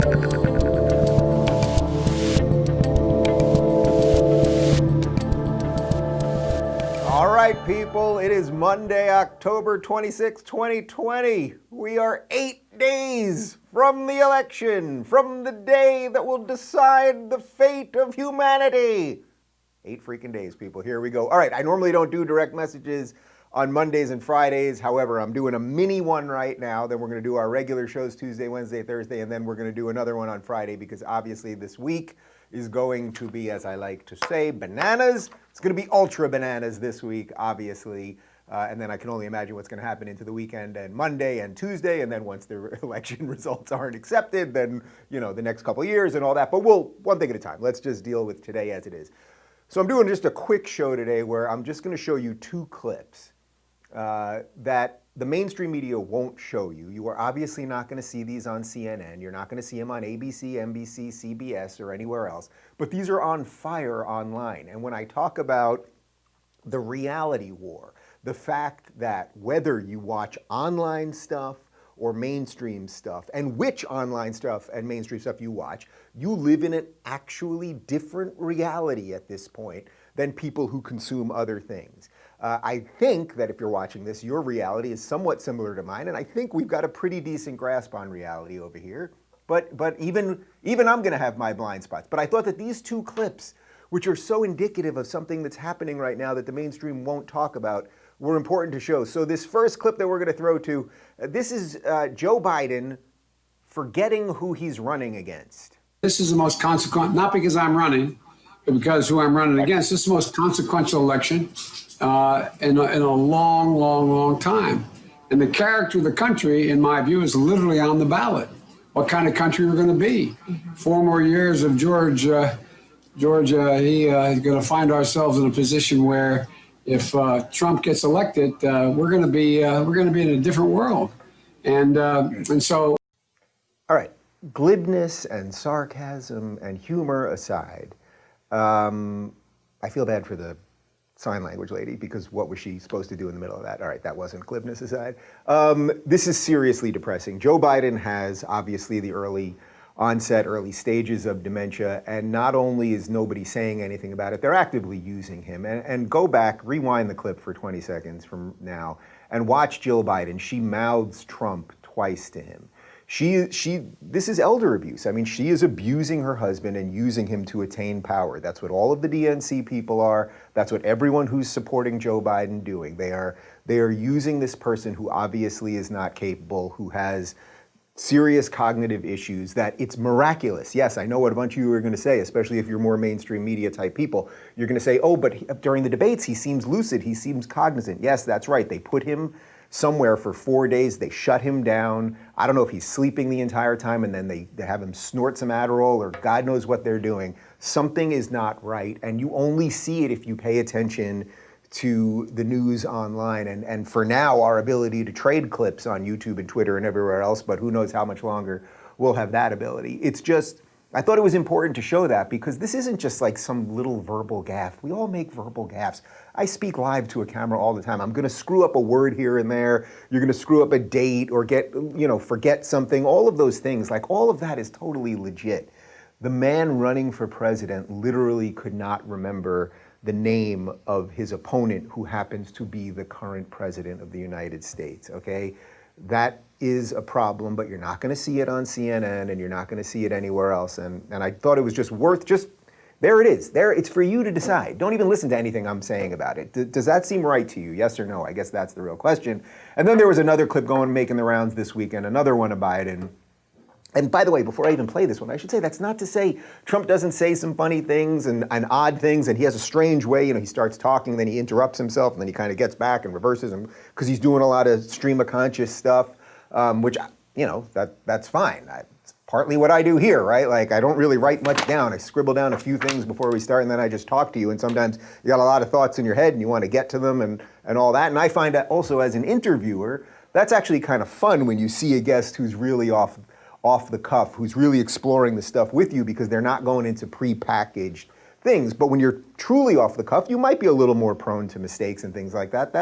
All right, people, it is Monday, October 26, 2020. We are 8 days from the election, from the day that will decide the fate of humanity. 8 freaking days, people. Here we go. All right, I normally don't do direct messages on Mondays and Fridays. However, I'm doing a mini one right now. Then we're going to do our regular shows Tuesday, Wednesday, Thursday, and then we're going to do another one on Friday because obviously this week is going to be, as I like to say, bananas. It's going to be ultra bananas this week, obviously. And then I can only imagine what's going to happen into the weekend and Monday and Tuesday. And then once the election results aren't accepted, then, you know, the next couple of years and all that. But we'll, one thing at a time. Let's just deal with today as it is. So I'm doing just a quick show today where I'm just going to show you 2 clips that the mainstream media won't show you. You are obviously not going to see these on CNN. You're not going to see them on ABC, NBC, CBS, or anywhere else. But these are on fire online. And when I talk about the reality war, the fact that whether you watch online stuff or mainstream stuff, and which online stuff and mainstream stuff you watch, you live in an actually different reality at this point than people who consume other things. I think that if you're watching this, your reality is somewhat similar to mine, and I think we've got a pretty decent grasp on reality over here. But even I'm going to have my blind spots. But I thought that these 2 clips, which are so indicative of something that's happening right now that the mainstream won't talk about, were important to show. So this first clip that we're going to throw to, this is Joe Biden forgetting who he's running against. This is the most consequential, not because I'm running, but because who I'm running against. This is the most consequential election in a long time. And the character of the country, in my view, is literally on the ballot. What kind of country we're going to be? 4 more years of George is going to find ourselves in a position where if Trump gets elected, we're going to be in a different world. And so. All right, glibness and sarcasm and humor aside, I feel bad for the sign language lady because what was she supposed to do in the middle of that? All right, that wasn't glibness aside. This is seriously depressing. Joe Biden has obviously the early stages of dementia, and not only is nobody saying anything about it, they're actively using him. And go back, rewind the clip for 20 seconds from now, and watch Jill Biden. She mouths Trump twice to him. This is elder abuse. I mean, she is abusing her husband and using him to attain power. That's what all of the DNC people are. That's what everyone who's supporting Joe Biden doing. They are using this person who obviously is not capable, who has serious cognitive issues, that it's miraculous. Yes, I know what a bunch of you are going to say, especially if you're more mainstream media type people. You're going to say, oh, but during the debates, he seems lucid, he seems cognizant. Yes, that's right. They put him somewhere for 4 days. They shut him down. I don't know if he's sleeping the entire time and then they have him snort some Adderall or God knows what they're doing. Something is not right, and you only see it if you pay attention to the news online. And for now, our ability to trade clips on YouTube and Twitter and everywhere else, but who knows how much longer we'll have that ability. It's just, I thought it was important to show that because this isn't just like some little verbal gaffe. We all make verbal gaffes. I speak live to a camera all the time. I'm going to screw up a word here and there. You're going to screw up a date or forget something. All of those things, like all of that is totally legit. The man running for president literally could not remember the name of his opponent, who happens to be the current president of the United States, okay? That is a problem, but you're not gonna see it on CNN and you're not gonna see it anywhere else. And I thought it was just worth, there it is. There, it's for you to decide. Don't even listen to anything I'm saying about it. Does that seem right to you? Yes or no? I guess that's the real question. And then there was another clip making the rounds this weekend, another one of Biden. And by the way, before I even play this one, I should say that's not to say Trump doesn't say some funny things and odd things, and he has a strange way, he starts talking, then he interrupts himself, and then he kind of gets back and reverses him because he's doing a lot of stream of conscious stuff, which, that's fine. It's partly what I do here, right? Like, I don't really write much down. I scribble down a few things before we start, and then I just talk to you, and sometimes you got a lot of thoughts in your head, and you want to get to them and all that. And I find that also as an interviewer, that's actually kind of fun when you see a guest who's really off the cuff, who's really exploring the stuff with you because they're not going into pre-packaged things. But when you're truly off the cuff, you might be a little more prone to mistakes and things like that.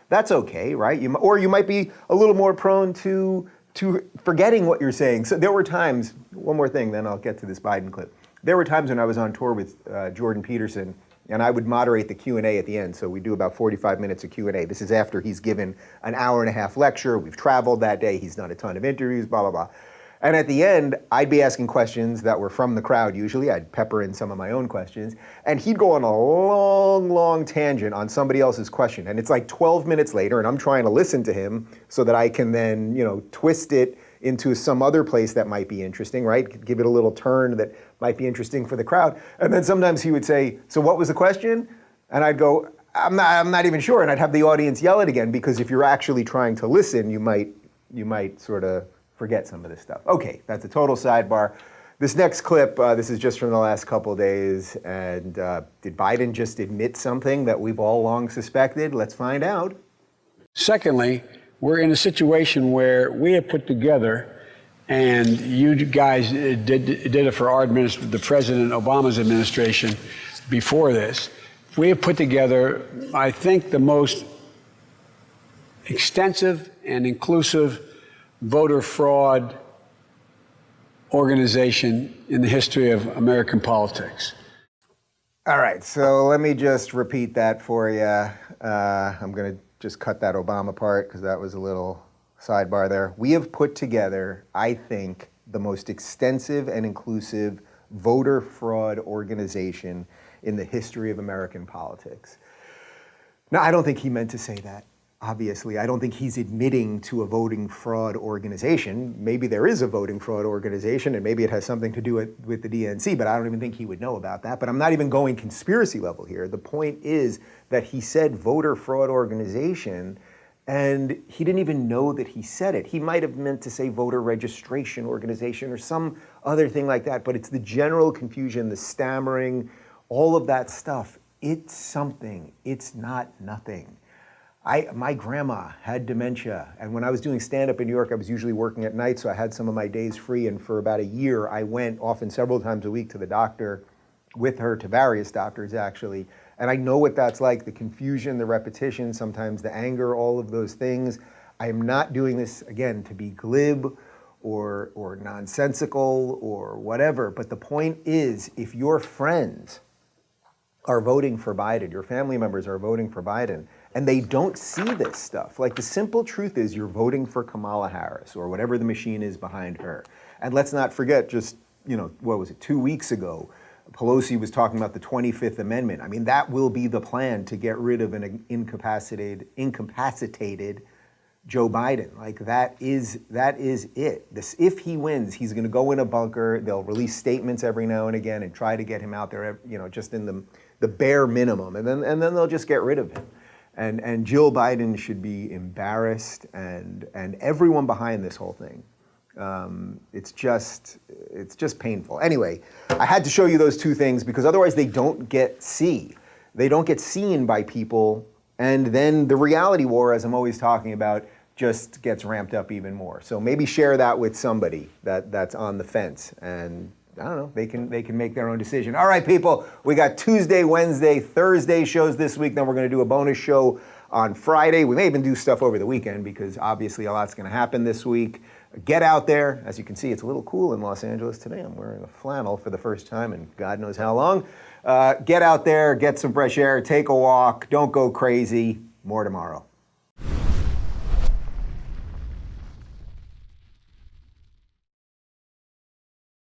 That's okay, right? Or you might be a little more prone to to forgetting what you're saying. So there were times, one more thing, then I'll get to this Biden clip. There were times when I was on tour with Jordan Peterson, and I would moderate the Q&A at the end. So we do about 45 minutes of Q&A. This is after he's given an hour-and-a-half lecture. We've traveled that day. He's done a ton of interviews, blah, blah, blah. And at the end, I'd be asking questions that were from the crowd usually. I'd pepper in some of my own questions. And he'd go on a long, long tangent on somebody else's question. And it's like 12 minutes later, and I'm trying to listen to him so that I can then, twist it into some other place that might be interesting, right? Give it a little turn that might be interesting for the crowd. And then sometimes he would say, so what was the question? And I'd go, I'm not even sure. And I'd have the audience yell it again, because if you're actually trying to listen, you might sort of forget some of this stuff. Okay, that's a total sidebar. This next clip, this is just from the last couple of days. And did Biden just admit something that we've all long suspected? Let's find out. Secondly, we're in a situation where we have put together, and you guys did it for our administration, the President Obama's administration before this. We have put together, I think, the most extensive and inclusive voter fraud organization in the history of American politics. All right, so let me just repeat that for you. I'm going to just cut that Obama part because that was a little sidebar there. We have put together, I think, the most extensive and inclusive voter fraud organization in the history of American politics. Now, I don't think he meant to say that. Obviously, I don't think he's admitting to a voting fraud organization. Maybe there is a voting fraud organization, and maybe it has something to do with the DNC, but I don't even think he would know about that. But I'm not even going conspiracy level here. The point is that he said voter fraud organization, and he didn't even know that he said it. He might have meant to say voter registration organization or some other thing like that, but it's the general confusion, the stammering, all of that stuff. It's something. It's not nothing. My grandma had dementia, and when I was doing stand-up in New York, I was usually working at night, so I had some of my days free, and for about a year, I went often several times a week to the doctor with her, to various doctors, actually, and I know what that's like, the confusion, the repetition, sometimes the anger, all of those things. I am not doing this, again, to be glib or nonsensical or whatever, but the point is, if your friends are voting for Biden, your family members are voting for Biden, and they don't see this stuff. Like, the simple truth is you're voting for Kamala Harris or whatever the machine is behind her. And let's not forget, just, what was it, 2 weeks ago, Pelosi was talking about the 25th Amendment. I mean, that will be the plan to get rid of an incapacitated Joe Biden. Like, that is it. If he wins, he's gonna go in a bunker. They'll release statements every now and again and try to get him out there, just in the bare minimum. And then they'll just get rid of him. And Jill Biden should be embarrassed, and everyone behind this whole thing. It's just painful. Anyway, I had to show you those two things because otherwise they don't get seen. They don't get seen by people, and then the reality war, as I'm always talking about, just gets ramped up even more. So maybe share that with somebody that's on the fence, and I don't know, they can make their own decision. All right, people, we got Tuesday, Wednesday, Thursday shows this week. Then we're going to do a bonus show on Friday. We may even do stuff over the weekend because obviously a lot's going to happen this week. Get out there. As you can see, it's a little cool in Los Angeles today. I'm wearing a flannel for the first time in God knows how long. Get out there, get some fresh air, take a walk, don't go crazy. More tomorrow.